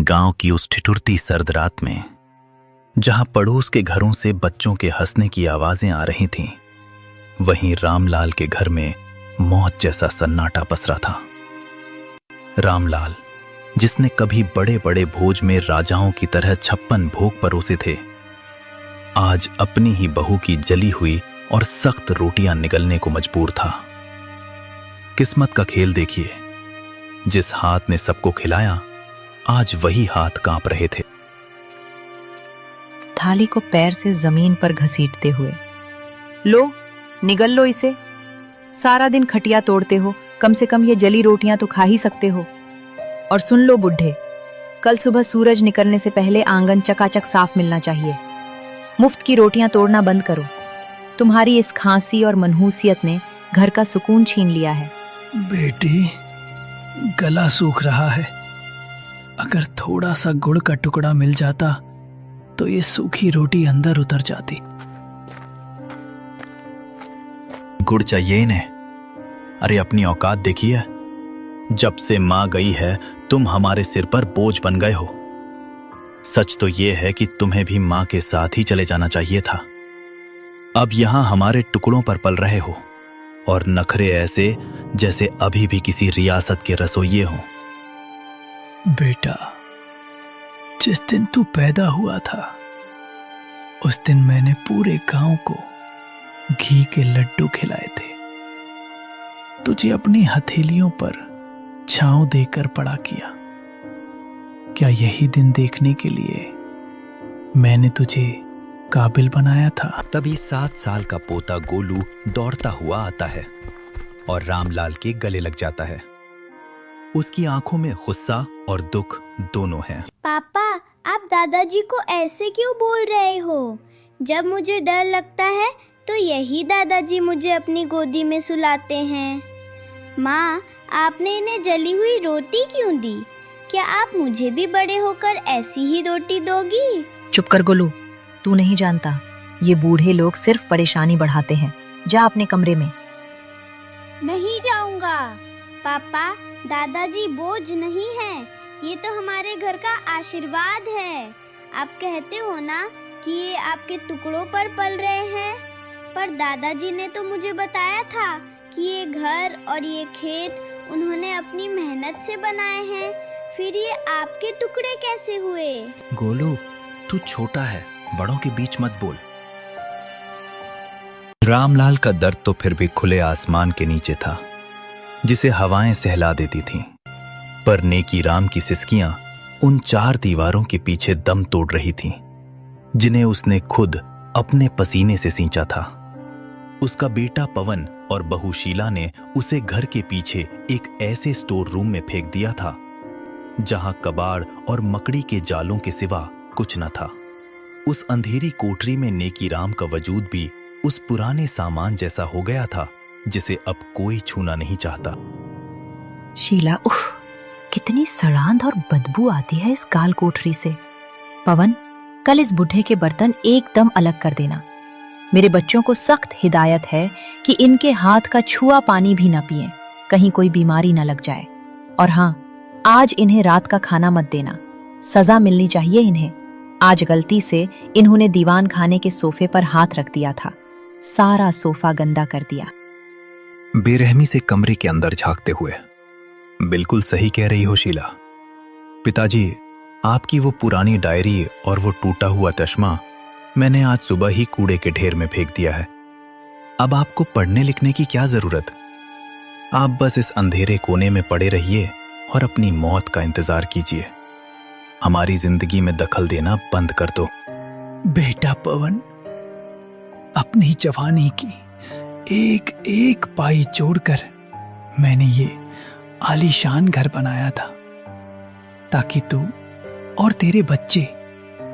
गांव की उस ठिठुरती सर्द रात में, जहां पड़ोस के घरों से बच्चों के हंसने की आवाजें आ रही थीं, वहीं रामलाल के घर में मौत जैसा सन्नाटा पसरा था। रामलाल, जिसने कभी बड़े बड़े भोज में राजाओं की तरह 56 भोग परोसे थे, आज अपनी ही बहू की जली हुई और सख्त रोटियां निगलने को मजबूर था। किस्मत का खेल देखिए, जिस हाथ ने सबको खिलाया, आज वही हाथ कांप रहे थे। थाली को पैर से जमीन पर घसीटते हुए, लो निगल लो इसे, सारा दिन खटिया तोड़ते हो, कम से कम ये जली रोटियां तो खा ही सकते हो। और सुन लो बुढ़े, कल सुबह सूरज निकलने से पहले आंगन चकाचक साफ मिलना चाहिए। मुफ्त की रोटियां तोड़ना बंद करो। तुम्हारी इस खांसी और मनहूसियत ने घर का सुकून छीन लिया है। बेटी, गला सूख रहा है। अगर थोड़ा सा गुड़ का टुकड़ा मिल जाता तो ये सूखी रोटी अंदर उतर जाती। गुड़ चाहिए इन्हें? अरे अपनी औकात देखिए। जब से मां गई है, तुम हमारे सिर पर बोझ बन गए हो। सच तो यह है कि तुम्हें भी मां के साथ ही चले जाना चाहिए था। अब यहां हमारे टुकड़ों पर पल रहे हो, और नखरे ऐसे जैसे अभी भी किसी रियासत के रसोइये हों। बेटा, जिस दिन तू पैदा हुआ था, उस दिन मैंने पूरे गांव को घी के लड्डू खिलाए थे। तुझे अपनी हथेलियों पर छांव देकर बड़ा किया। क्या यही दिन देखने के लिए मैंने तुझे काबिल बनाया था? तभी 7 साल का पोता गोलू दौड़ता हुआ आता है और रामलाल के गले लग जाता है। उसकी आंखों में गुस्सा और दुख दोनों हैं। पापा, आप दादाजी को ऐसे क्यों बोल रहे हो? जब मुझे डर लगता है तो यही दादाजी मुझे अपनी गोदी में सुलाते हैं। माँ, आपने इन्हें जली हुई रोटी क्यों दी? क्या आप मुझे भी बड़े होकर ऐसी ही रोटी दोगी? चुप कर गोलू, तू नहीं जानता, ये बूढ़े लोग सिर्फ परेशानी बढ़ाते हैं। जा अपने कमरे में। नहीं जाऊंगा। पापा, दादाजी बोझ नहीं है, ये तो हमारे घर का आशीर्वाद है। आप कहते हो ना कि ये आपके टुकड़ों पर पल रहे हैं, पर दादाजी ने तो मुझे बताया था कि ये घर और ये खेत उन्होंने अपनी मेहनत से बनाए हैं। फिर ये आपके टुकड़े कैसे हुए? गोलू, तू छोटा है, बड़ों के बीच मत बोल। रामलाल का दर्द तो फिर भी खुले आसमान के नीचे था, जिसे हवाएं सहला देती थीं। पर नेकी राम की सिसकियां उन 4 दीवारों के पीछे दम तोड़ रही थीं, जिन्हें उसने खुद अपने पसीने से सींचा था। उसका बेटा पवन और बहू शीला ने उसे घर के पीछे एक ऐसे स्टोर रूम में फेंक दिया था, जहां कबाड़ और मकड़ी के जालों के सिवा कुछ न था। उस अंधेरी कोठरी में नेकी राम का वजूद भी उस पुराने सामान जैसा हो गया था, जिसे अब कोई छूना नहीं चाहता। शीला, उफ, कितनी सड़ांध और बदबू आती है इस काल कोठरी से। पवन, कल इस बुढ़े के बर्तन एकदम अलग कर देना। मेरे बच्चों को सख्त हिदायत है कि इनके हाथ का छुआ पानी भी ना पिएं, कहीं कोई बीमारी ना लग जाए। और हाँ, आज इन्हें रात का खाना मत देना, सजा मिलनी चाहिए इन्हें। आज गलती से इन्होंने दीवान खाने के सोफे पर हाथ रख दिया था, सारा सोफा गंदा कर दिया। बेरहमी से कमरे के अंदर झांकते हुए, बिल्कुल सही कह रही हो शीला। पिताजी, आपकी वो पुरानी डायरी और वो टूटा हुआ चश्मा मैंने आज सुबह ही कूड़े के ढेर में फेंक दिया है। अब आपको पढ़ने लिखने की क्या जरूरत? आप बस इस अंधेरे कोने में पड़े रहिए और अपनी मौत का इंतजार कीजिए। हमारी जिंदगी में दखल देना बंद कर दो। बेटा पवन, अपनी जवानी की एक एक पाई जोड़कर मैंने ये आलीशान घर बनाया था, ताकि तू और तेरे बच्चे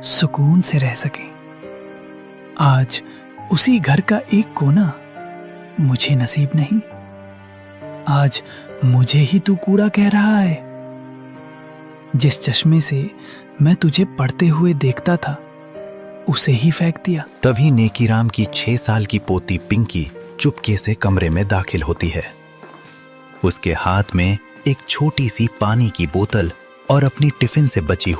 सुकून से रह सकें। आज उसी घर का एक कोना मुझे नसीब नहीं। आज मुझे ही तू कूड़ा कह रहा है। जिस चश्मे से मैं तुझे पढ़ते हुए देखता था, उसे ही फेंक दिया। तभी नेकीराम की 6 साल की पोती पिंकी चुपके से कमरे में दाखिल होती है। उसके हाथ में एक छोटी सी पानी की बोतल और अपनी टिफिन से बची